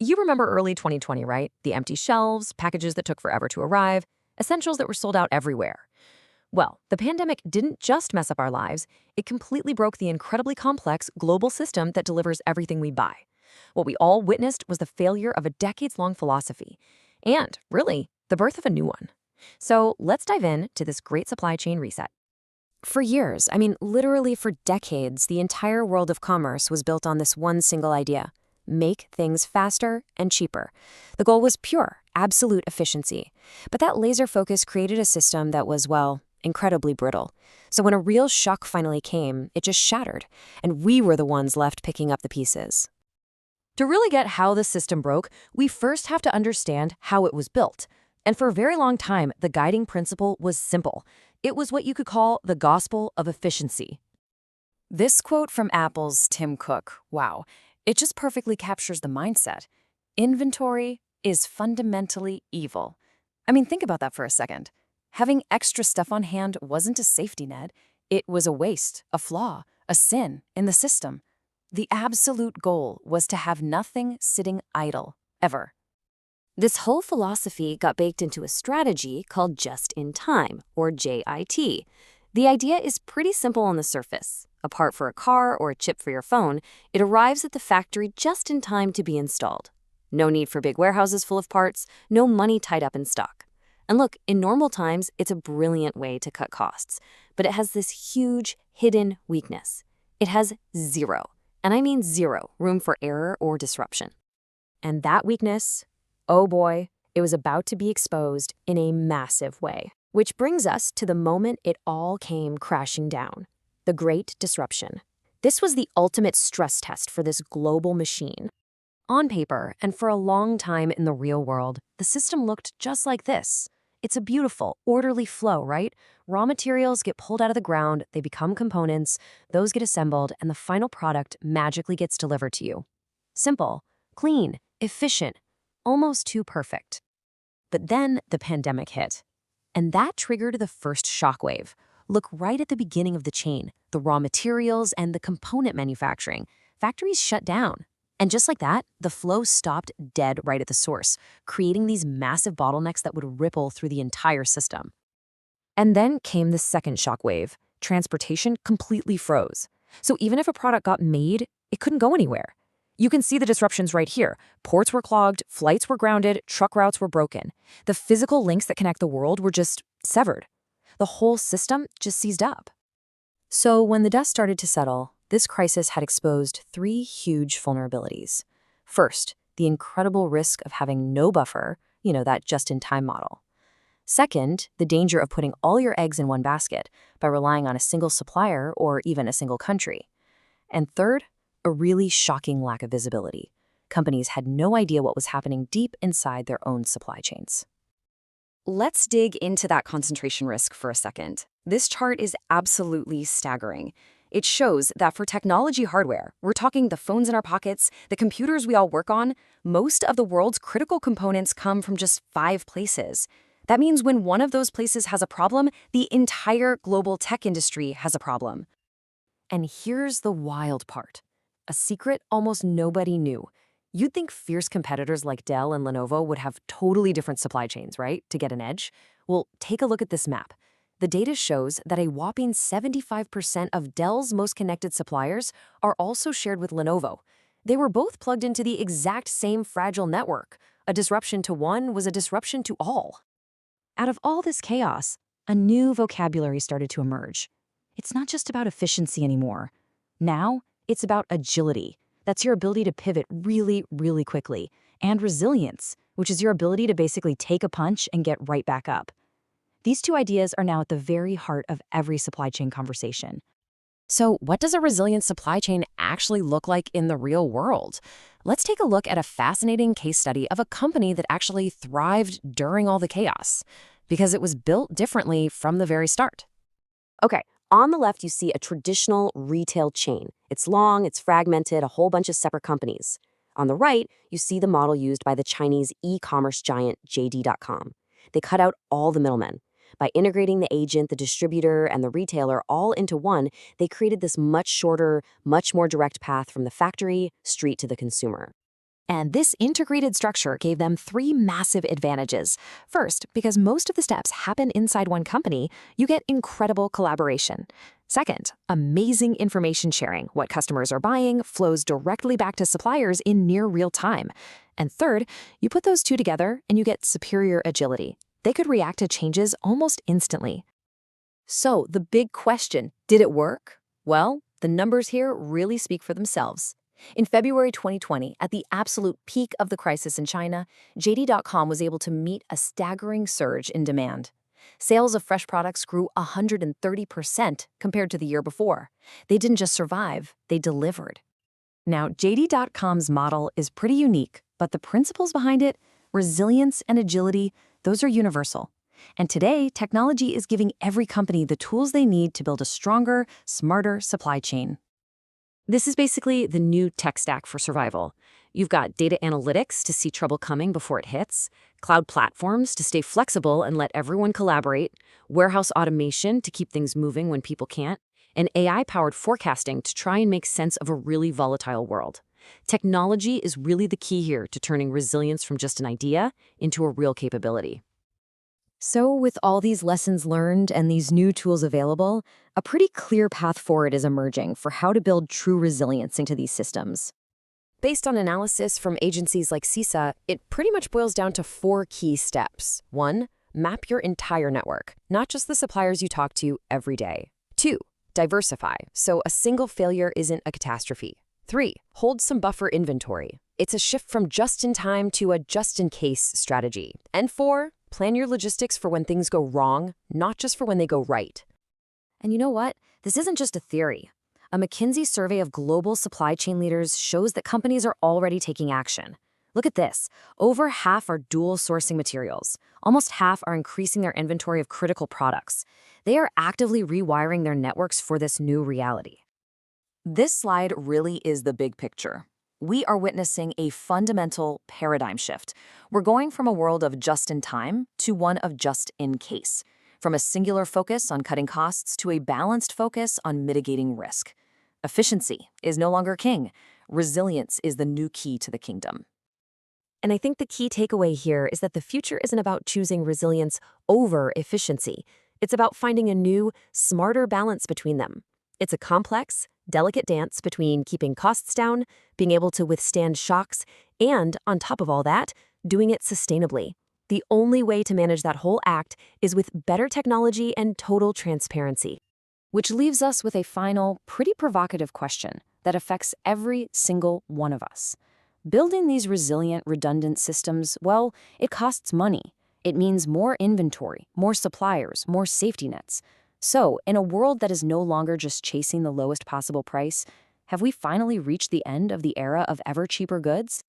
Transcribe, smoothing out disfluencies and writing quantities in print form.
You remember early 2020, right? The empty shelves, packages that took forever to arrive, essentials that were sold out everywhere. Well, the pandemic didn't just mess up our lives, it completely broke the incredibly complex global system that delivers everything we buy. What we all witnessed was the failure of a decades-long philosophy, and, really, the birth of a new one. So let's dive in to this great supply chain reset. For years, literally for decades, the entire world of commerce was built on this one single idea: make things faster and cheaper. The goal was pure, absolute efficiency. But that laser focus created a system that was, well, incredibly brittle. So when a real shock finally came, it just shattered, and we were the ones left picking up the pieces. To really get how the system broke, we first have to understand how it was built. And for a very long time, the guiding principle was simple. It was what you could call the gospel of efficiency. This quote from Apple's Tim Cook, wow, it just perfectly captures the mindset. Inventory is fundamentally evil. Think about that for a second. Having extra stuff on hand wasn't a safety net. It was a waste, a flaw, a sin in the system. The absolute goal was to have nothing sitting idle, ever. This whole philosophy got baked into a strategy called just-in-time, or JIT. The idea is pretty simple on the surface. A part for a car or a chip for your phone, it arrives at the factory just in time to be installed. No need for big warehouses full of parts, no money tied up in stock. And look, in normal times, it's a brilliant way to cut costs, but it has this huge, hidden weakness. It has zero, and I mean zero, room for error or disruption. And that weakness, oh boy, it was about to be exposed in a massive way. Which brings us to the moment it all came crashing down. The Great Disruption. This was the ultimate stress test for this global machine. On paper, and for a long time in the real world, the system looked just like this. It's a beautiful, orderly flow, right? Raw materials get pulled out of the ground, they become components, those get assembled, and the final product magically gets delivered to you. Simple, clean, efficient, almost too perfect. But then the pandemic hit. And that triggered the first shockwave. Look right at the beginning of the chain, the raw materials and the component manufacturing. Factories shut down. And just like that, the flow stopped dead right at the source, creating these massive bottlenecks that would ripple through the entire system. And then came the second shockwave. Transportation completely froze. So even if a product got made, it couldn't go anywhere. You can see the disruptions right here. Ports were clogged, flights were grounded, truck routes were broken. The physical links that connect the world were just severed. The whole system just seized up. So when the dust started to settle, this crisis had exposed three huge vulnerabilities. First, the incredible risk of having no buffer, that just-in-time model. Second, the danger of putting all your eggs in one basket by relying on a single supplier or even a single country. And third, a really shocking lack of visibility. Companies had no idea what was happening deep inside their own supply chains. Let's dig into that concentration risk for a second. This chart is absolutely staggering. It shows that for technology hardware, we're talking the phones in our pockets, the computers we all work on, most of the world's critical components come from just 5 places. That means when one of those places has a problem, the entire global tech industry has a problem. And here's the wild part. A secret almost nobody knew. You'd think fierce competitors like Dell and Lenovo would have totally different supply chains, right, to get an edge? Well, take a look at this map. The data shows that a whopping 75% of Dell's most connected suppliers are also shared with Lenovo. They were both plugged into the exact same fragile network. A disruption to one was a disruption to all. Out of all this chaos, a new vocabulary started to emerge. It's not just about efficiency anymore. Now, it's about agility. That's your ability to pivot really, really quickly. And resilience, which is your ability to basically take a punch and get right back up. These two ideas are now at the very heart of every supply chain conversation. So what does a resilient supply chain actually look like in the real world? Let's take a look at a fascinating case study of a company that actually thrived during all the chaos, because it was built differently from the very start. Okay, on the left you see a traditional retail chain. It's long, it's fragmented, a whole bunch of separate companies. On the right, you see the model used by the Chinese e-commerce giant JD.com. They cut out all the middlemen. By integrating the agent, the distributor, and the retailer all into one, they created this much shorter, much more direct path from the factory straight to the consumer. And this integrated structure gave them three massive advantages. First, because most of the steps happen inside one company, you get incredible collaboration. Second, amazing information sharing. What customers are buying flows directly back to suppliers in near real time. And third, you put those two together and you get superior agility. They could react to changes almost instantly. So, the big question, did it work? Well, the numbers here really speak for themselves. In February 2020, at the absolute peak of the crisis in China, JD.com was able to meet a staggering surge in demand. Sales of fresh products grew 130% compared to the year before. They didn't just survive, they delivered. Now, JD.com's model is pretty unique, but the principles behind it, resilience and agility, those are universal. And today, technology is giving every company the tools they need to build a stronger, smarter supply chain. This is basically the new tech stack for survival. You've got data analytics to see trouble coming before it hits, cloud platforms to stay flexible and let everyone collaborate, warehouse automation to keep things moving when people can't, and AI-powered forecasting to try and make sense of a really volatile world. Technology is really the key here to turning resilience from just an idea into a real capability. So with all these lessons learned and these new tools available, a pretty clear path forward is emerging for how to build true resilience into these systems. Based on analysis from agencies like CISA, it pretty much boils down to 4 key steps. 1. Map your entire network, not just the suppliers you talk to every day. 2. Diversify, so a single failure isn't a catastrophe. 3. Hold some buffer inventory. It's a shift from just-in-time to a just-in-case strategy. And 4. Plan your logistics for when things go wrong, not just for when they go right. And you know what? This isn't just a theory. A McKinsey survey of global supply chain leaders shows that companies are already taking action. Look at this. Over half are dual sourcing materials. Almost half are increasing their inventory of critical products. They are actively rewiring their networks for this new reality. This slide really is the big picture. We are witnessing a fundamental paradigm shift. We're going from a world of just-in-time to one of just-in-case, from a singular focus on cutting costs to a balanced focus on mitigating risk. Efficiency is no longer king. Resilience is the new key to the kingdom. And I think the key takeaway here is that the future isn't about choosing resilience over efficiency. It's about finding a new, smarter balance between them. It's a complex, delicate dance between keeping costs down, being able to withstand shocks, and, on top of all that, doing it sustainably. The only way to manage that whole act is with better technology and total transparency. Which leaves us with a final, pretty provocative question that affects every single one of us. Building these resilient, redundant systems, well, it costs money. It means more inventory, more suppliers, more safety nets. So, in a world that is no longer just chasing the lowest possible price, have we finally reached the end of the era of ever cheaper goods?